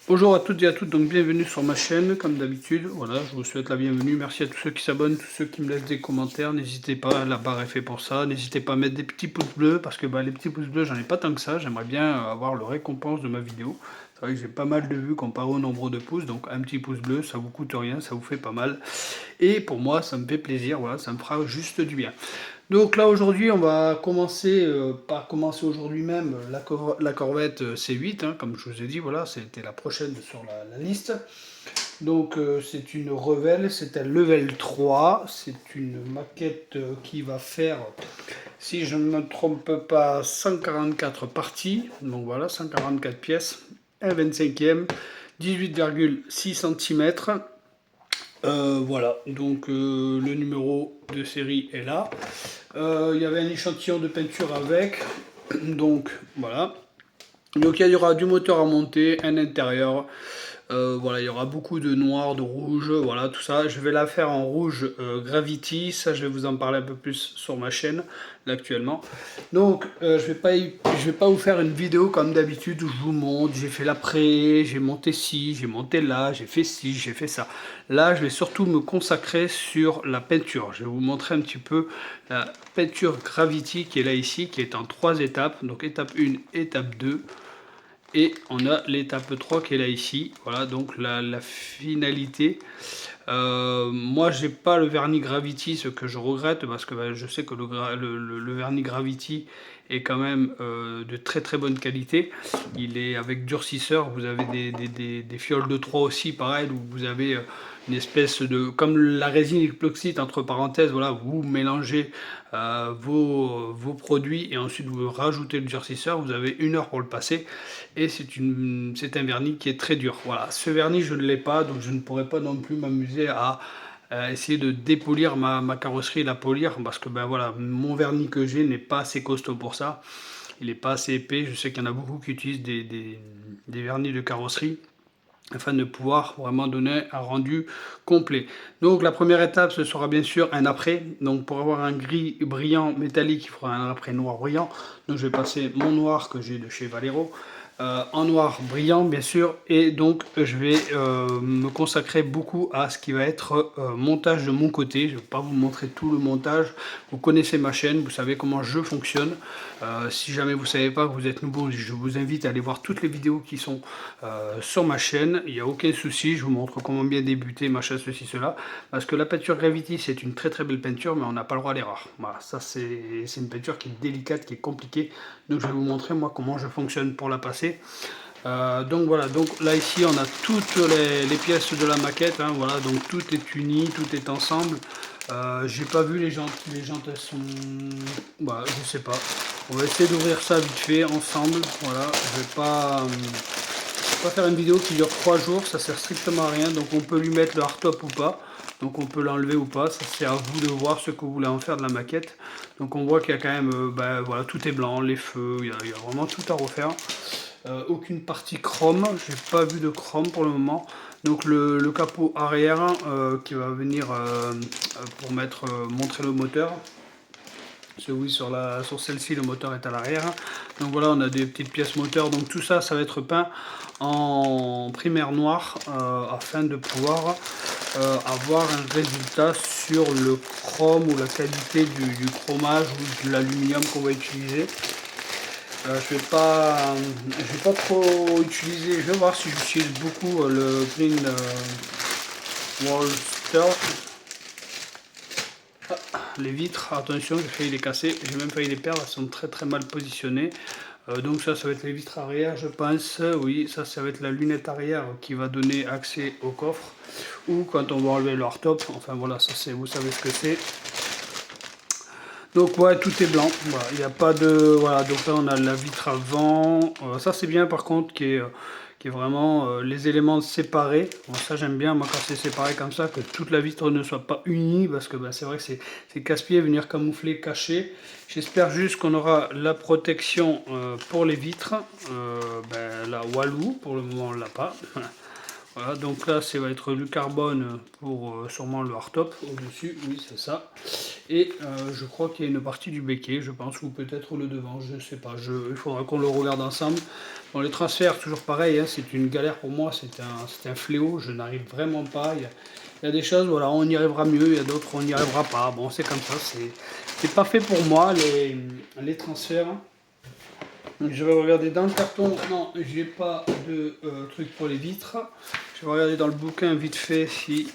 Bonjour à toutes et à toutes, donc bienvenue sur ma chaîne, comme d'habitude. Voilà, je vous souhaite la bienvenue. Merci à tous ceux qui s'abonnent, tous ceux qui me laissent des commentaires. N'hésitez pas, la barre est faite pour ça. N'hésitez pas à mettre des petits pouces bleus, parce que les petits pouces bleus, j'en ai pas tant que ça. J'aimerais bien avoir le récompense de ma vidéo. C'est vrai que j'ai pas mal de vues comparé au nombre de pouces, donc un petit pouce bleu, ça vous coûte rien, ça vous fait pas mal. Et pour moi, ça me fait plaisir, voilà, ça me fera juste du bien. Donc là aujourd'hui on va commencer, par commencer aujourd'hui même la corvette C8, hein, comme je vous ai dit, voilà, c'était la prochaine sur la liste. Donc c'est une Revell, c'est un level 3, c'est une maquette qui va faire, si je ne me trompe pas, 144 parties, donc voilà, 144 pièces, un 25e, 18,6 cm. Voilà, donc le numéro de série est là. Il y avait un échantillon de peinture avec, donc voilà. Donc il y aura du moteur à monter, un intérieur, voilà, il y aura beaucoup de noir, de rouge, voilà, tout ça. Je vais la faire en rouge Gravity, ça je vais vous en parler un peu plus sur ma chaîne, là actuellement. Donc je vais pas vous faire une vidéo comme d'habitude où je vous montre, j'ai fait l'après, j'ai monté ci, j'ai monté là, j'ai fait ci, j'ai fait ça. Là, je vais surtout me consacrer sur la peinture. Je vais vous montrer un petit peu la peinture Gravity qui est là ici, qui est en 3 étapes. Donc étape 1, étape 2. Et on a l'étape 3 qui est là ici. Voilà, donc la finalité. Moi, j'ai pas le vernis Gravity, ce que je regrette, parce que je sais que le vernis Gravity est quand même de très très bonne qualité. Il est avec durcisseur. Vous avez des fioles de 3 aussi, pareil, où vous avez une espèce de... Comme la résine époxyde, entre parenthèses, voilà, vous mélangez vos produits et ensuite vous rajoutez le durcisseur. Vous avez 1 heure pour le passer et c'est un vernis qui est très dur. Voilà, ce vernis je ne l'ai pas, donc je ne pourrais pas non plus m'amuser à essayer de dépolir ma carrosserie et la polir, parce que voilà, mon vernis que j'ai n'est pas assez costaud pour ça. Il n'est pas assez épais. Je sais qu'il y en a beaucoup qui utilisent des vernis de carrosserie afin de pouvoir vraiment donner un rendu complet. Donc la première étape, ce sera bien sûr un après. Donc pour avoir un gris brillant métallique, il faudra un après noir brillant. Donc je vais passer mon noir que j'ai de chez Valero en noir brillant bien sûr, et donc je vais me consacrer beaucoup à ce qui va être montage de mon côté. Je ne vais pas vous montrer tout le montage, vous connaissez ma chaîne, vous savez comment je fonctionne. Si jamais vous ne savez pas, que vous êtes nouveau, je vous invite à aller voir toutes les vidéos qui sont sur ma chaîne. Il n'y a aucun souci, je vous montre comment bien débuter, machin, ceci, cela, parce que la peinture Gravity c'est une très très belle peinture, mais on n'a pas le droit à l'erreur. Voilà, ça c'est une peinture qui est délicate, qui est compliquée, donc je vais vous montrer moi comment je fonctionne pour la passer. Donc voilà, donc là ici on a toutes les pièces de la maquette, hein, voilà, donc tout est uni, tout est ensemble. J'ai pas vu les jantes elles sont, je sais pas. On va essayer d'ouvrir ça vite fait ensemble. Voilà, je vais pas faire une vidéo qui dure 3 jours, ça sert strictement à rien. Donc on peut lui mettre le hardtop ou pas, donc on peut l'enlever ou pas, ça c'est à vous de voir ce que vous voulez en faire de la maquette. Donc on voit qu'il y a quand même, voilà, tout est blanc, les feux, il y a vraiment tout à refaire. Aucune partie chrome, j'ai pas vu de chrome pour le moment. Donc le capot arrière qui va venir pour montrer le moteur. Parce que oui, sur celle-ci, le moteur est à l'arrière. Donc voilà, on a des petites pièces moteurs. Donc tout ça, ça va être peint en primaire noir afin de pouvoir avoir un résultat sur le chrome ou la qualité du chromage ou de l'aluminium qu'on va utiliser. Je vais pas trop utiliser. Je vais voir si j'utilise beaucoup le Green Wallster. Les vitres, attention, j'ai failli les casser, j'ai même failli les perdre, elles sont très très mal positionnées. Donc ça va être les vitres arrière, je pense. Oui, ça va être la lunette arrière qui va donner accès au coffre. Ou quand on va enlever le hardtop, enfin voilà, ça c'est, vous savez ce que c'est. Donc ouais, tout est blanc, voilà, il n'y a pas de... Voilà, donc là on a la vitre avant, ça c'est bien par contre, qui est vraiment les éléments séparés. Bon, ça j'aime bien, moi quand c'est séparé comme ça, que toute la vitre ne soit pas unie, parce que c'est vrai que c'est casse-pied venir camoufler, cacher. J'espère juste qu'on aura la protection pour les vitres, la Walou, pour le moment on l'a pas. Voilà, donc là ça va être du carbone pour sûrement le hardtop au-dessus, oui c'est ça. Et je crois qu'il y a une partie du béquet, je pense, ou peut-être le devant, je ne sais pas. Il faudra qu'on le regarde ensemble. Bon, les transferts, toujours pareil, hein, c'est une galère pour moi, c'est un fléau, je n'arrive vraiment pas. Il y a des choses, voilà, on y arrivera mieux, il y a d'autres, on n'y arrivera pas. Bon, c'est comme ça, c'est pas fait pour moi, les transferts. Je vais regarder dans le carton. Non, j'ai pas de truc pour les vitres. Je vais regarder dans le bouquin vite fait si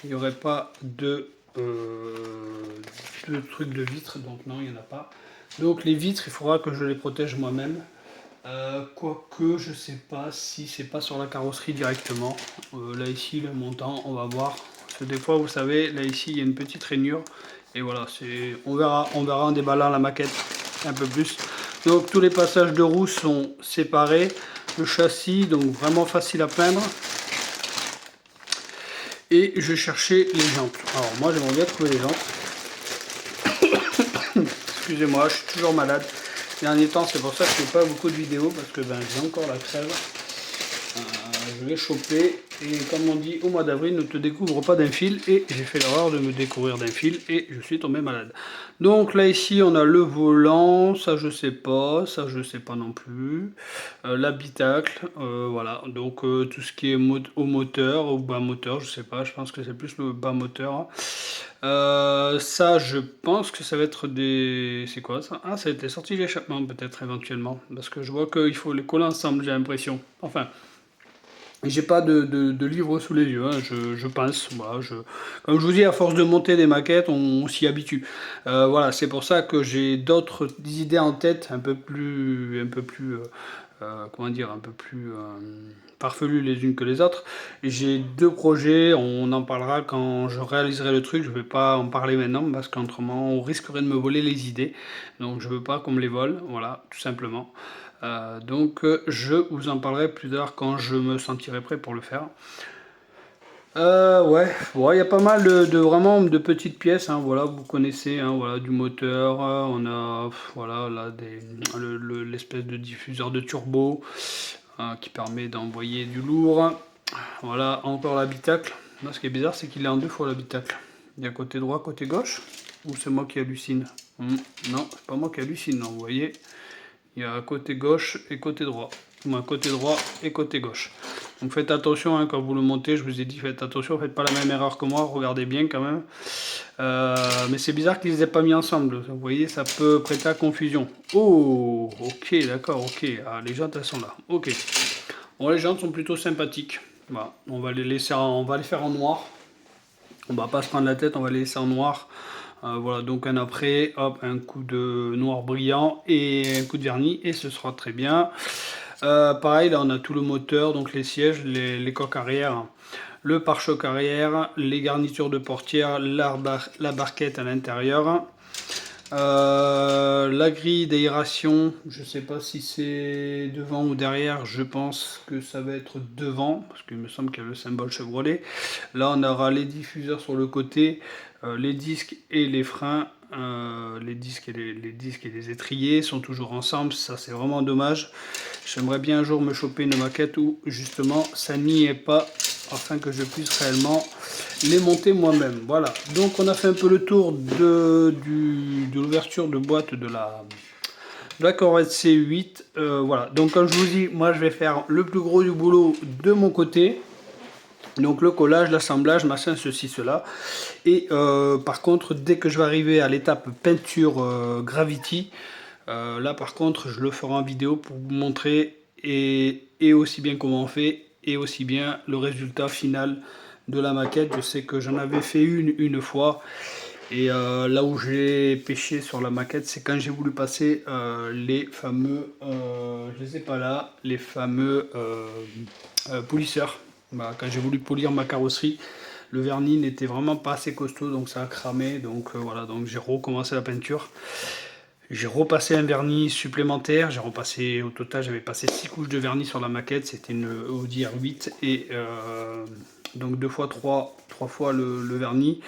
il n'y aurait pas de trucs de vitres. Donc non, il n'y en a pas. Donc les vitres, il faudra que je les protège moi-même. Quoique, je sais pas si c'est pas sur la carrosserie directement. Là ici, le montant, on va voir. Parce que des fois, vous savez, là ici, il y a une petite rainure. Et voilà, on verra en déballant la maquette un peu plus. Donc tous les passages de roue sont séparés. Le châssis, donc vraiment facile à peindre. Et je cherchais les jantes. Alors moi j'aimerais bien trouver les jantes. Excusez-moi, je suis toujours malade. Ces derniers temps, c'est pour ça que je fais pas beaucoup de vidéos parce que j'ai encore la crève. Je vais choper et comme on dit au mois d'avril, ne te découvre pas d'un fil, et j'ai fait l'erreur de me découvrir d'un fil et je suis tombé malade. Donc là ici on a le volant, ça je sais pas, ça je sais pas non plus, l'habitacle, voilà, donc tout ce qui est au moteur, au bas moteur, je sais pas, je pense que c'est plus le bas moteur. Ça je pense que ça va être des... c'est quoi ça? Ah, ça a été sorti d'échappement peut-être éventuellement, parce que je vois qu'il faut les coller ensemble, j'ai l'impression, enfin... J'ai pas de livre sous les yeux, hein, je pense. Voilà, comme je vous dis, à force de monter des maquettes, on s'y habitue. Voilà, c'est pour ça que j'ai d'autres idées en tête, un peu plus comment dire, un peu plus farfelues les unes que les autres. J'ai deux projets, on en parlera quand je réaliserai le truc. Je vais pas en parler maintenant parce qu'autrement, on risquerait de me voler les idées. Donc, je veux pas qu'on me les vole, voilà, tout simplement. Donc je vous en parlerai plus tard quand je me sentirai prêt pour le faire. Ouais, il y a pas mal vraiment de petites pièces, hein, voilà, vous connaissez, hein, voilà, du moteur, on a voilà là l'espèce de diffuseur de turbo qui permet d'envoyer du lourd. Voilà, encore l'habitacle. Là, ce qui est bizarre, c'est qu'il est en deux fois l'habitacle. Il y a côté droit, côté gauche, ou c'est moi qui hallucine? Non, c'est pas moi qui hallucine, non, vous voyez. Il y a côté gauche et côté droit. Enfin, côté droit et côté gauche. Donc faites attention hein, quand vous le montez, je vous ai dit faites attention, faites pas la même erreur que moi, regardez bien quand même. Mais c'est bizarre qu'ils ne les aient pas mis ensemble, vous voyez, ça peut prêter à confusion. Oh, ok, d'accord, ok, ah, les jantes elles sont là, ok. Bon, les jantes sont plutôt sympathiques, voilà. On va les faire en noir. On va pas se prendre la tête, on va les laisser en noir. Voilà, donc un après, hop, un coup de noir brillant et un coup de vernis et ce sera très bien. Pareil, là on a tout le moteur, donc les sièges, les coques arrière, le pare-choc arrière, les garnitures de portière, la barquette à l'intérieur. La grille d'aération, je sais pas si c'est devant ou derrière, je pense que ça va être devant, parce qu'il me semble qu'il y a le symbole Chevrolet. Là on aura les diffuseurs sur le côté, les disques et les freins, les disques et les étriers sont toujours ensemble, ça c'est vraiment dommage. J'aimerais bien un jour me choper une maquette où justement ça n'y est pas, afin que je puisse réellement les monter moi-même. Voilà, donc on a fait un peu le tour de l'ouverture de boîte de la Corvette C8. Voilà, donc comme je vous dis, moi je vais faire le plus gros du boulot de mon côté. Donc le collage, l'assemblage, machin, ceci, cela. Et par contre, dès que je vais arriver à l'étape peinture Gravity, là par contre, je le ferai en vidéo pour vous montrer et aussi bien comment on fait et aussi bien le résultat final de la maquette. Je sais que j'en avais fait une fois. Et là où j'ai pêché sur la maquette, c'est quand j'ai voulu passer les fameux, je les ai pas là, les fameux polisseurs. Bah, quand j'ai voulu polir ma carrosserie, le vernis n'était vraiment pas assez costaud, donc ça a cramé. Donc voilà, donc j'ai recommencé la peinture. J'ai repassé un vernis supplémentaire. J'ai repassé, au total, j'avais passé 6 couches de vernis sur la maquette. C'était une Audi R8 et donc 2 fois 3 fois le vernis.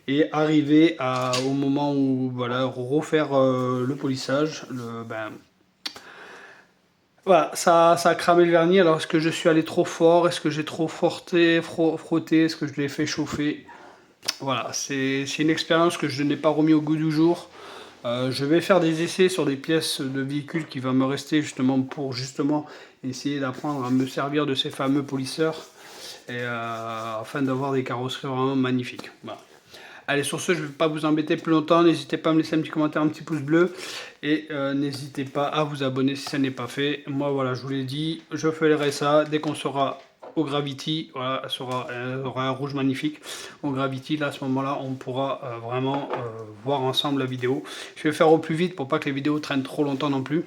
Et arrivé au moment où voilà, refaire le polissage, voilà, ça a cramé le vernis. Alors est-ce que je suis allé trop fort? Est-ce que j'ai trop frotté? Est-ce que je l'ai fait chauffer? Voilà, c'est une expérience que je n'ai pas remis au goût du jour. Je vais faire des essais sur des pièces de véhicules qui vont me rester justement pour essayer d'apprendre à me servir de ces fameux polisseurs et afin d'avoir des carrosseries vraiment magnifiques. Voilà. Allez, sur ce, je ne vais pas vous embêter plus longtemps. N'hésitez pas à me laisser un petit commentaire, un petit pouce bleu. Et n'hésitez pas à vous abonner si ça n'est pas fait. Moi, voilà, je vous l'ai dit, je ferai ça dès qu'on sera au Gravity. Voilà, aura un rouge magnifique au Gravity. Là, à ce moment-là, on pourra vraiment voir ensemble la vidéo. Je vais faire au plus vite pour pas que les vidéos traînent trop longtemps non plus.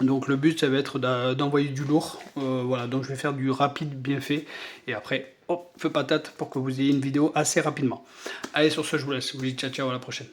Donc le but ça va être d'envoyer du lourd, voilà, donc je vais faire du rapide bien fait, et après, hop, feu patate pour que vous ayez une vidéo assez rapidement. Allez, sur ce je vous laisse, je vous dis ciao ciao, à la prochaine.